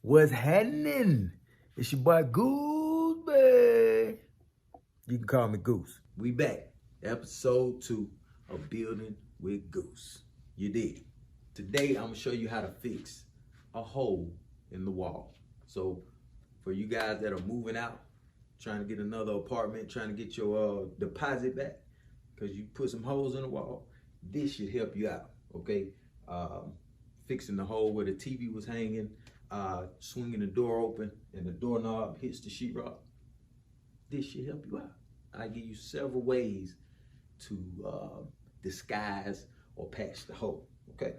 What's happening? It's your boy Goose, babe. You can call me Goose. We back. Episode 2 of Building with Goose. You did. Today, I'm going to show you how to fix a hole in the wall. So, for you guys that are moving out, trying to get another apartment, trying to get your deposit back, because you put some holes in the wall, this should help you out, okay? Fixing the hole where the TV was hanging, swinging the door open and the doorknob hits the sheetrock. This should help you out. I give you several ways to disguise or patch the hole, okay?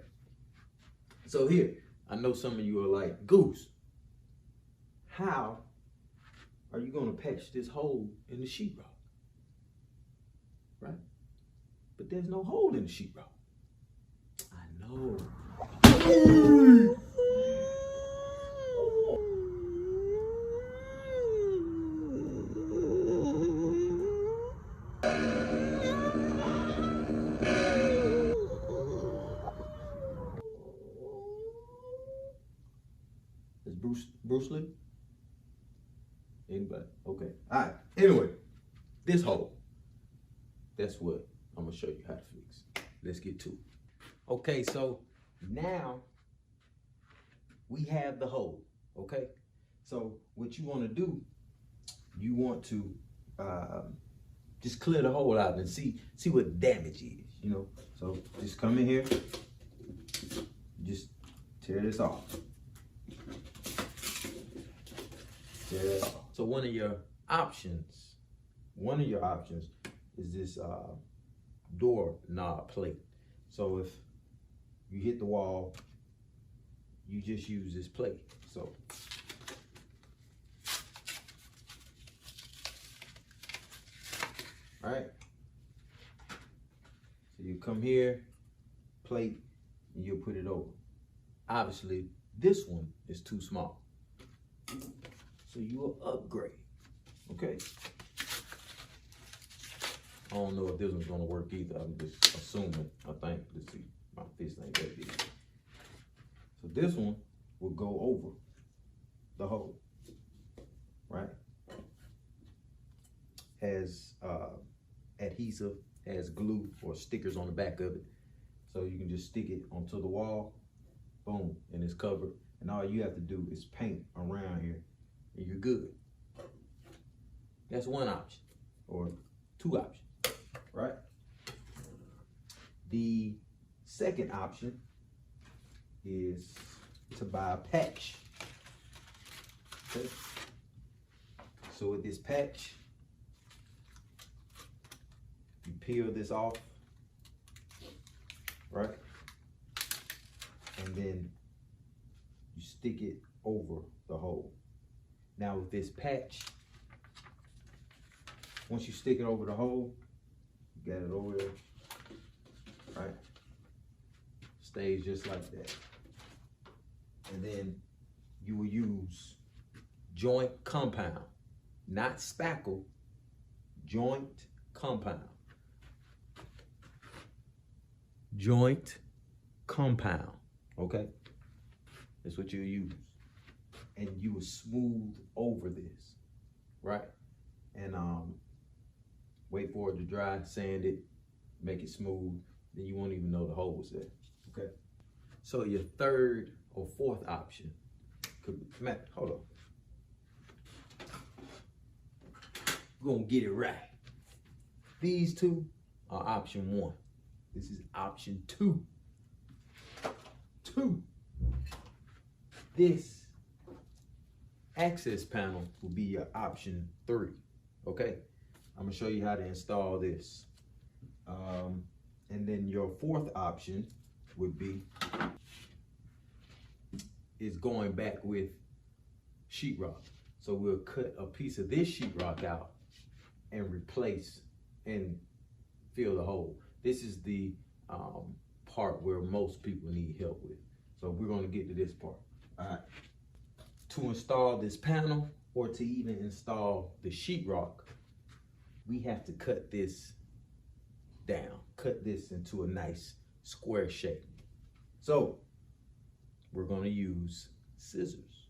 So here, I know some of you are like, Goose, how are you gonna patch this hole in the sheetrock, right? But there's no hole in the sheetrock. I know. Is Bruce Lee? Anybody? Okay. All right. Anyway, this hole, that's what I'm gonna show you how to fix. Let's get to it. Okay, so now we have the hole. Okay, so what you want to do, you want to just clear the hole out and see what damage is. You know, so just come in here, just tear this off. So one of your options is this door knob plate. So if you hit the wall, you just use this plate. So all right. So you come here, plate, and you'll put it over. Obviously, this one is too small. So you will upgrade, okay? I don't know if this one's gonna work either. I'm just assuming, I think. Let's see, my fist ain't that big. So this one will go over the hole, right? Has adhesive, has glue or stickers on the back of it. So you can just stick it onto the wall, boom, and it's covered. And all you have to do is paint around here and you're good. That's one option, or two options, right? The second option is to buy a patch. Okay. So with this patch, you peel this off, right? And then you stick it over the hole. Now with this patch, once you stick it over the hole, you got it over there, right? Stays just like that. And then you will use joint compound, not spackle, joint compound. Joint compound, okay? That's what you'll use. And you will smooth over this, right? And wait for it to dry, sand it, make it smooth, then you won't even know the hole was there, okay? So your third or fourth option could be, Matt, hold on. We're gonna get it right. These two are option 1. This is option 2. This access panel will be your option 3, okay? I'm gonna show you how to install this. And then your fourth option would be is going back with sheetrock. So we'll cut a piece of this sheetrock out and replace and fill the hole. This is the part where most people need help with. So we're gonna get to this part. All right. To install this panel or to even install the sheetrock, we have to cut this down, cut this into a nice square shape. So we're gonna use scissors.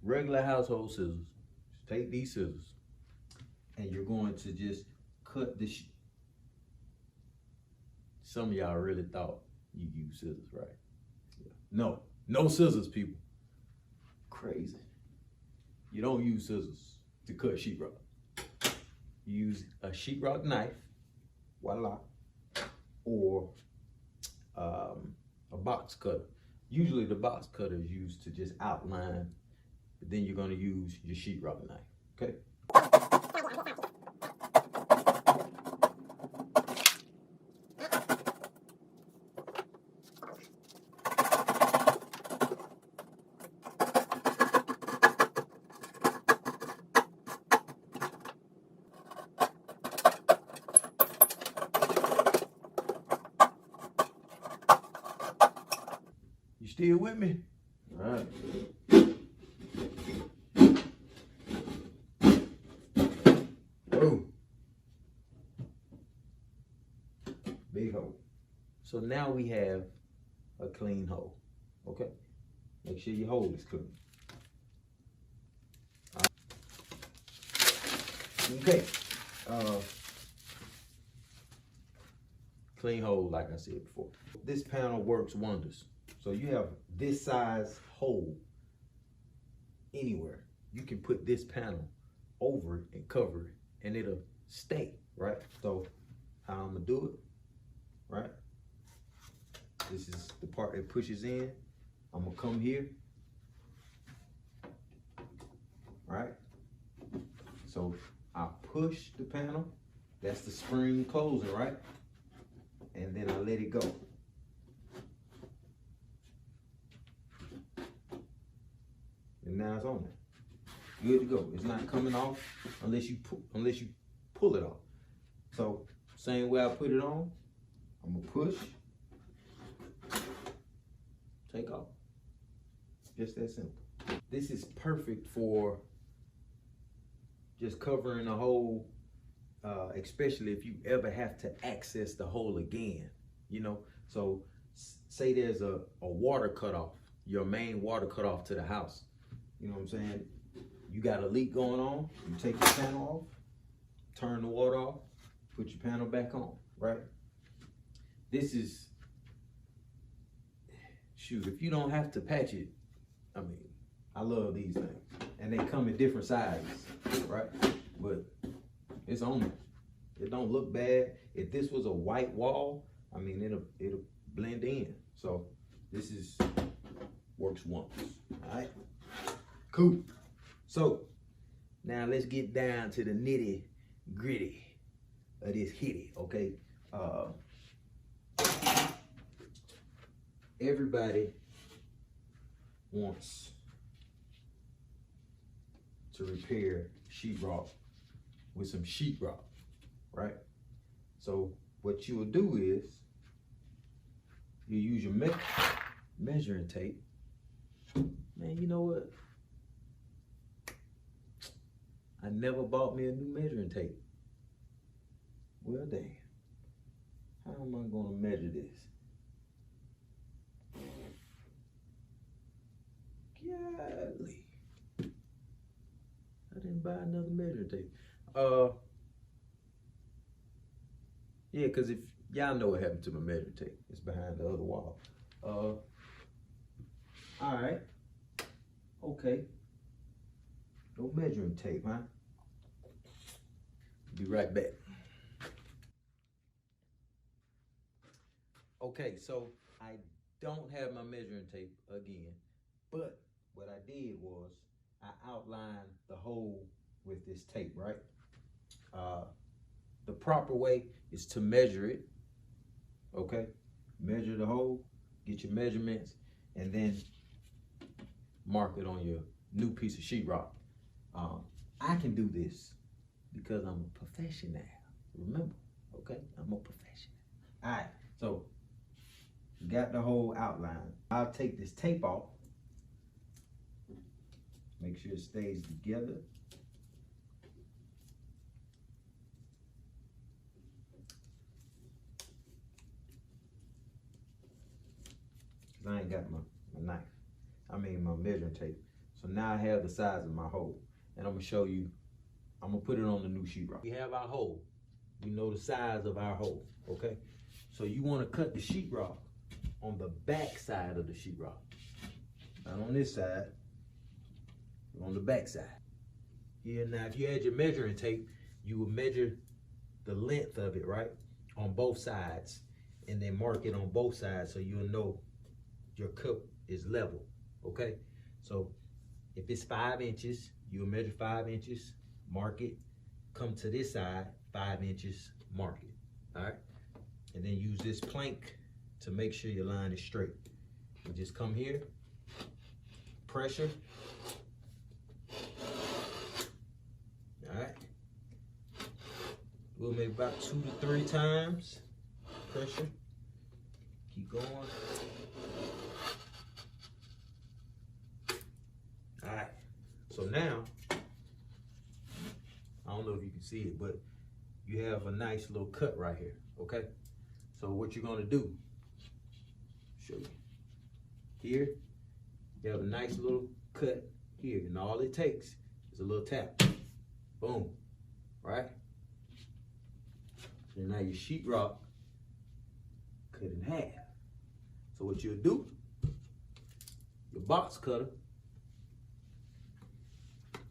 regular household scissors. Take these scissors and you're going to just cut the sheet. Some of y'all really thought you use scissors, right? Yeah. No, no scissors, people. Crazy. You don't use scissors to cut sheetrock. You use a sheetrock knife, voila, or a box cutter. Usually the box cutter is used to just outline, but then you're gonna use your sheetrock knife, okay? You still with me? All right. Boom. Big hole. So now we have a clean hole. Okay? Make sure your hole is clean. Okay. Clean hole, like I said before. This panel works wonders. So you have this size hole anywhere. You can put this panel over it and cover it and it'll stay, right? So how I'm gonna do it, right? This is the part that pushes in. I'm gonna come here, right? So I push the panel, that's the spring closing, right? And then I let it go. And now it's on there. Good to go. It's not coming off unless you pull it off. So same way I put it on, I'm gonna push, take off. Just that simple. This is perfect for just covering a hole, especially if you ever have to access the hole again, you know? So say there's a water cutoff, your main water cutoff to the house. You know what I'm saying? You got a leak going on, you take your panel off, turn the water off, put your panel back on, right? This is, shoot, if you don't have to patch it, I mean, I love these things. And they come in different sizes, right? But it's on there. It don't look bad. If this was a white wall, I mean, it'll blend in. So this is, works wonders, all right? Cool. So now let's get down to the nitty gritty of this hitty, okay? Everybody wants to repair sheetrock with some sheetrock, right? So what you will do is you use your measuring tape. Man, you know what? I never bought me a new measuring tape. Well, damn. How am I gonna measure this? Golly. I didn't buy another measuring tape. Yeah, because if y'all know what happened to my measuring tape, it's behind the other wall. All right. Okay. No measuring tape, huh? Be right back. Okay, so I don't have my measuring tape again, but what I did was I outlined the hole with this tape, right? The proper way is to measure it, okay? Measure the hole, get your measurements, and then mark it on your new piece of sheetrock. I can do this because I'm a professional. Remember, okay? I'm a professional. All right, so got the whole outline. I'll take this tape off. Make sure it stays together. I ain't got my knife. I mean my measuring tape. So now I have the size of my hole. And I'm gonna show you, I'm gonna put it on the new sheetrock. We have our hole. We know the size of our hole, okay? So you wanna cut the sheetrock on the back side of the sheetrock. Not on this side, but on the back side. Here, now if you had your measuring tape, you would measure the length of it, right? On both sides, and then mark it on both sides so you'll know your cup is level, okay? So if it's 5 inches, you'll measure 5 inches, mark it, come to this side, 5 inches, mark it, all right? And then use this plank to make sure your line is straight. You just come here, pressure, all right? We'll make about 2 to 3 times, pressure, keep going. All right, so now, I don't know if you can see it, but you have a nice little cut right here, okay? So what you're gonna do, show you. Here, you have a nice little cut here, and all it takes is a little tap. Boom, right? So now your sheetrock cut in half. So what you'll do, your box cutter,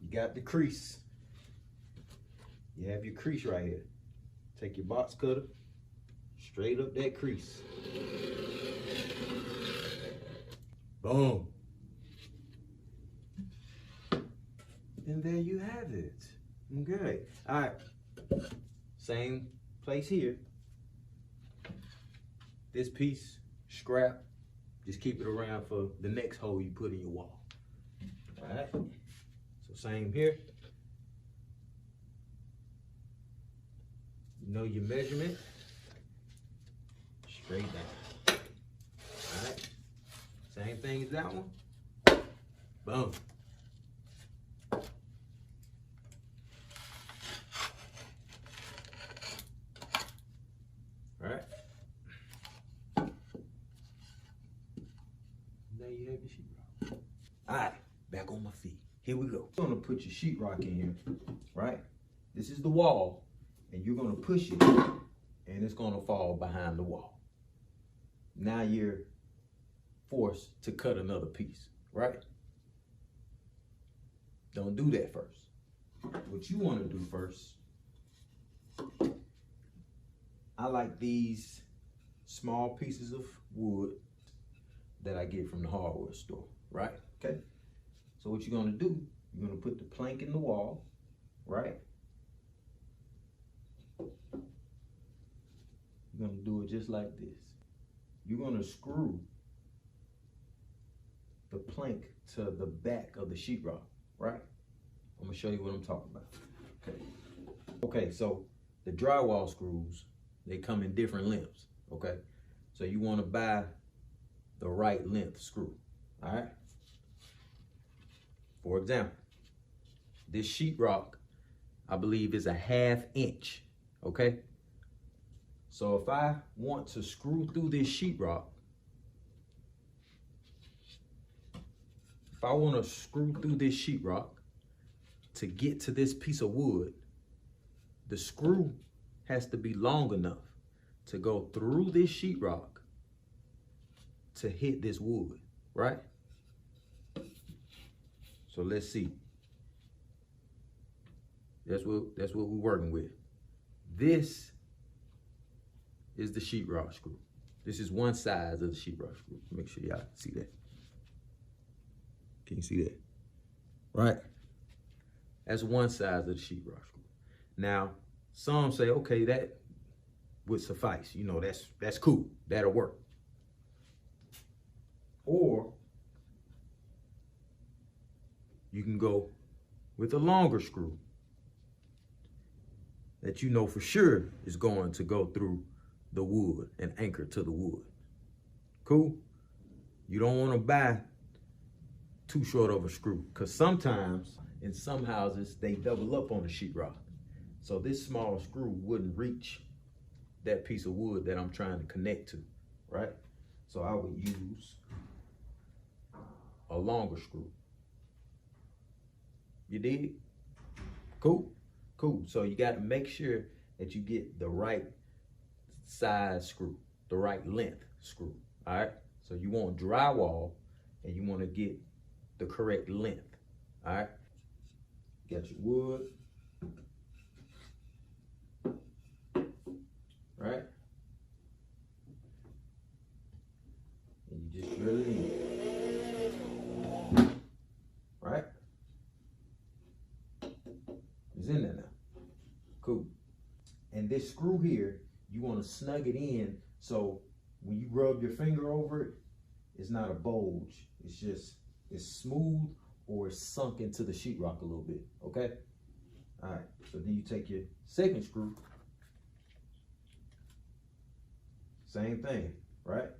you got the crease. You have your crease right here. Take your box cutter, straight up that crease. Boom. And there you have it. Okay. All right. Same place here. This piece, scrap, just keep it around for the next hole you put in your wall. All right. So same here. You know your measurement. Straight down. All right. Same thing as that one. Boom. All right. Now you have your sheetrock. All right, back on my feet. Here we go. You're gonna put your sheetrock in here, right? This is the wall, and you're gonna push it, and it's gonna fall behind the wall. Now you're forced to cut another piece, right? Don't do that first. What you wanna do first, I like these small pieces of wood that I get from the hardware store, right? Okay. So what you're gonna do, you're gonna put the plank in the wall, right? You're gonna do it just like this. You're gonna screw the plank to the back of the sheetrock, right? I'm gonna show you what I'm talking about. Okay. Okay, so the drywall screws, they come in different lengths, okay? So you wanna buy the right length screw, all right? For example, this sheetrock, I believe is a 1/2 inch, okay? So if I want to screw through this sheetrock, if I want to screw through this sheetrock to get to this piece of wood, the screw has to be long enough to go through this sheetrock to hit this wood, right? So let's see. That's what we're working with. This is the sheetrock screw. This is one size of the sheetrock screw. Make sure y'all see that. Can you see that? Right? That's one size of the sheetrock screw. Now, some say, okay, that would suffice. You know, that's cool. That'll work. Or you can go with a longer screw that you know for sure is going to go through the wood and anchor to the wood. Cool? You don't want to buy too short of a screw, because sometimes in some houses they double up on the sheetrock. So this small screw wouldn't reach that piece of wood that I'm trying to connect to, right? So I would use a longer screw. You dig? Cool? Cool. So you got to make sure that you get the right size screw, the right length screw. All right? So you want drywall and you want to get the correct length. All right? Got your wood. Right? And you just drill it in. Right? It's in there now. Cool. And this screw here, you want to snug it in so when you rub your finger over it, it's not a bulge. It's just, it's smooth or it's sunk into the sheetrock a little bit, okay? All right, so then you take your second screw, same thing, right?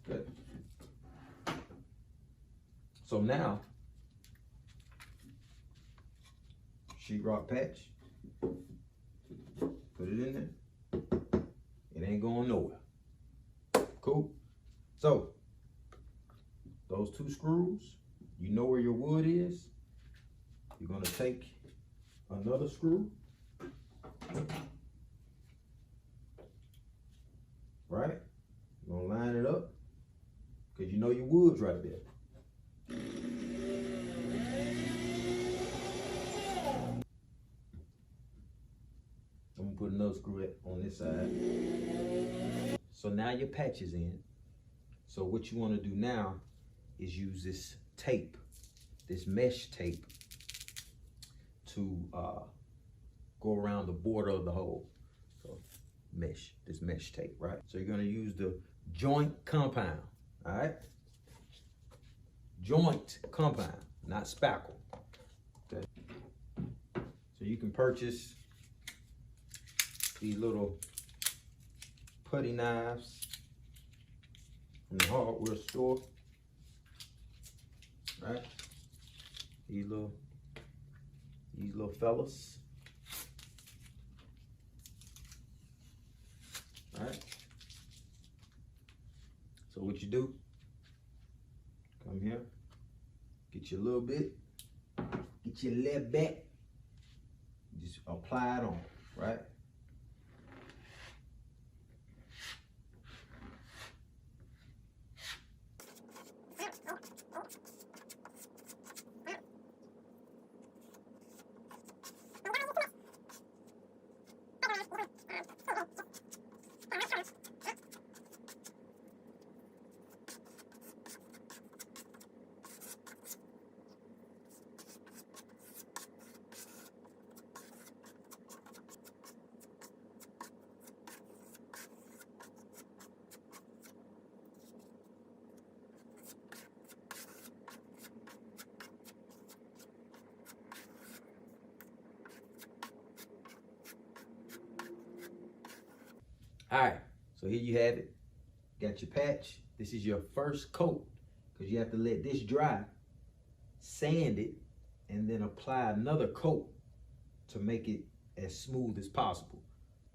Good. So now, sheetrock patch, put it in there. It ain't going nowhere. Cool? So, those two screws, you know where your wood is. You're gonna take another screw, right? You're gonna line it up, because you know your wood's right there. I'm gonna put another screw on this side. So now your patch is in. So what you want to do now is use this tape, this mesh tape, to go around the border of the hole. So mesh, this mesh tape, right? So you're gonna use the joint compound, all right? Joint compound, not spackle. Okay. So you can purchase these little putty knives from the hardware store, right? These little fellas, right? So what you do, come here, get you a little bit, get your left back, just apply it on, right? All right, so here you have it. Got your patch. This is your first coat because you have to let this dry, sand it, and then apply another coat to make it as smooth as possible,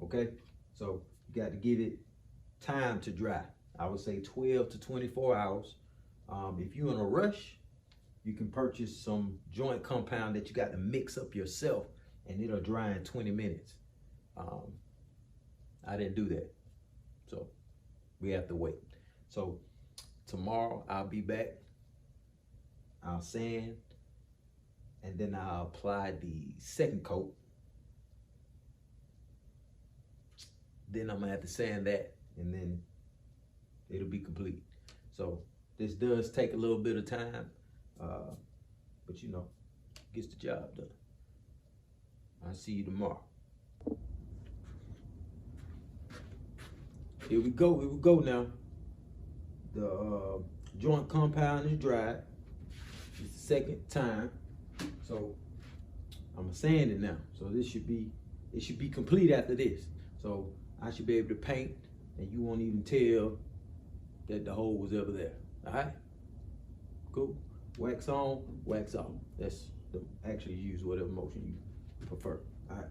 okay? So you got to give it time to dry. I would say 12 to 24 hours. If you're in a rush, you can purchase some joint compound that you got to mix up yourself and it'll dry in 20 minutes. I didn't do that, so we have to wait. So tomorrow I'll be back. I'll sand, and then I'll apply the second coat. Then I'm gonna have to sand that, and then it'll be complete. So this does take a little bit of time, but you know, gets the job done. I'll see you tomorrow. Here we go now. The joint compound is dried. It's the second time. So I'm gonna sand it now. So it should be complete after this. So I should be able to paint and you won't even tell that the hole was ever there. All right? Cool. Wax on, wax off. That's actually use whatever motion you prefer. All right.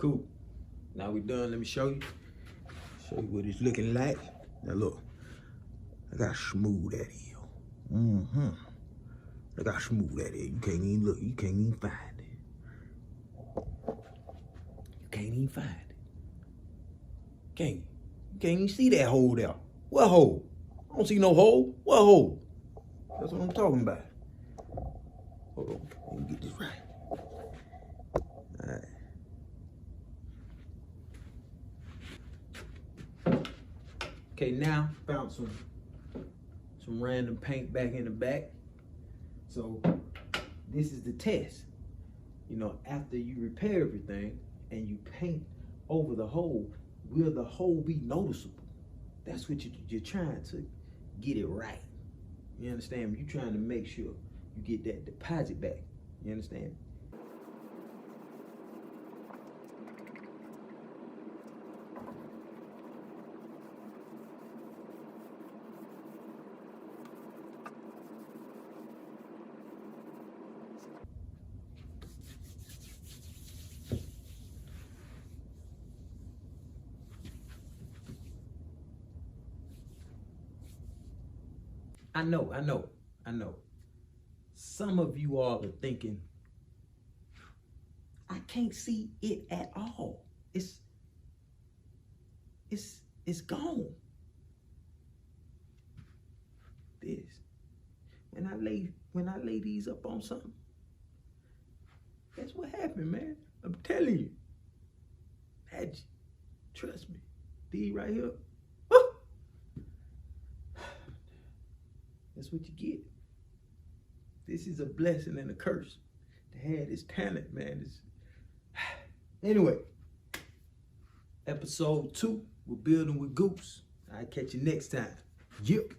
Cool. Now we done. Let me show you. Show you what it's looking like. Now look. I got smooth that here. I got smooth that here. You can't even look. You can't even find it. You can't even find it. Can't you? You can't even see that hole there. What hole? I don't see no hole. What hole? That's what I'm talking about. Hold on. Let me get this right. Alright. Okay, now found some random paint back in the back. So this is the test. You know, after you repair everything and you paint over the hole, will the hole be noticeable? That's what you're trying to get it right. You understand? You're trying to make sure you get that deposit back. You understand? I know. Some of you all are thinking, I can't see it at all. It's gone. This. When I lay these up on something, that's what happened, man. I'm telling you. Magic. Trust me. These right here. That's what you get. This is a blessing and a curse to have this talent, man. Anyway, episode 2, we're building with Goose. I'll catch you next time. Yep.